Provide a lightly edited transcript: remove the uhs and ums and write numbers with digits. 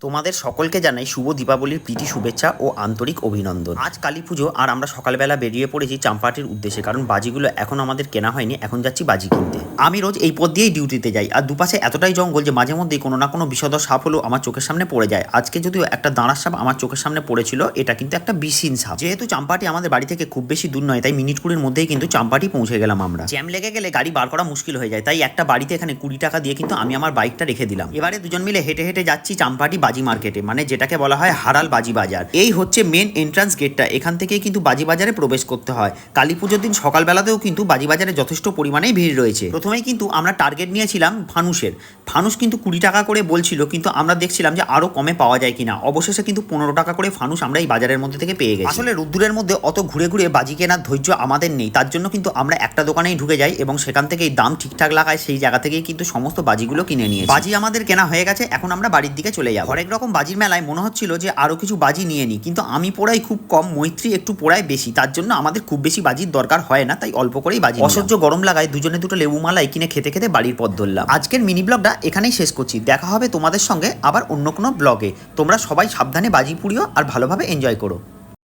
তোমাদের সকলকে জানাই শুভ দীপাবলির প্রীতি শুভেচ্ছা ও আন্তরিক অভিনন্দন। আজ কালী পুজো আর আমরা সকালবেলা বেরিয়ে পড়েছি চাম্পাহাটির উদ্দেশ্যে, কারণ বাজিগুলো এখন আমাদের কেনা হয়নি, এখন যাচ্ছি বাজি কিনতে। আমি রোজ এই পথ দিয়েই ডিউটিতে যাই, আর দুপাশে এতটাই জঙ্গল যে মাঝে মধ্যেই কোনো না কোনো বিষধর সাপ হলেও আমার চোখের সামনে পড়ে যায়। আজকে যদিও একটা দাঁড়ার সাপ আমার চোখের সামনে পড়েছিল, এটা কিন্তু একটা বিষহীন সাপ। যেহেতু চাম্পাহাটি আমাদের বাড়ি থেকে খুব বেশি দূর নয়, তাই মিনিট কুড়ির মধ্যেই কিন্তু চাম্পাহাটি পৌঁছে গেলাম আমরা। জ্যাম লেগে গেলে গাড়ি বার করা মুশকিল হয়ে যায়, তাই একটা বাড়িতে এখানে 20 টাকা দিয়ে কিন্তু আমি আমার বাইকটা রেখে দিলাম। এবারে দুজন মিলে হেঁটে হেঁটে যাচ্ছি চাম্পাহাটি বাজি মার্কেটে, মানে যেটাকে বলা হয় হারাল বাজি বাজার। এই হচ্ছে মেন এন্ট্রান্স গেটটা, এখান থেকেই কিন্তু বাজি বাজারে প্রবেশ করতে হয়। কালী পুজোর দিন সকালবেলাতেও কিন্তু বাজি বাজারে যথেষ্ট পরিমাণেই ভিড় রয়েছে। প্রথমেই কিন্তু আমরা টার্গেট নিয়েছিলাম ফানুসের। ফানুস কিন্তু 20 টাকা করে বলছিল, কিন্তু আমরা দেখছিলাম যে আরো কমে পাওয়া যায় কিনা। অবশেষে কিন্তু 15 টাকা করে ফানুস আমরা এই বাজারের মধ্যে থেকে পেয়ে গেছি। আসলে রোদ্দুরের মধ্যে অত ঘুরে ঘুরে বাজি কেনার ধৈর্য আমাদের নেই, তার জন্য কিন্তু আমরা একটা দোকানেই ঢুকে যাই এবং সেখান থেকেই দাম ঠিকঠাক লাগায়, সেই জায়গা থেকেই কিন্তু সমস্ত বাজিগুলো কিনে নিয়ে। বাজি আমাদের কেনা হয়ে গেছে, এখন আমরা বাড়ির দিকে চলে যাবো। হরেক রকম বাজির মেলায় মনে হচ্ছিল যে আরো কিছু বাজি নিয়ে নিই, কিন্তু আমি পোড়াই খুব কম, মৈত্রী একটু পোড়ায় বেশি, তার জন্য আমাদের খুব বেশি বাজির দরকার হয় না, তাই অল্প করেই বাজি। অসহ্য গরম লাগায় দুজনে দুটো লেবু মালাই কিনে খেতে খেতে বাড়ির পথ ধরলাম। আজকের মিনি ব্লগটা এখানেই শেষ করছি, দেখা হবে তোমাদের সঙ্গে আবার অন্য কোনো ব্লগে। তোমরা সবাই সাবধানে বাজি পুড়িও আর ভালোভাবে এনজয় করো।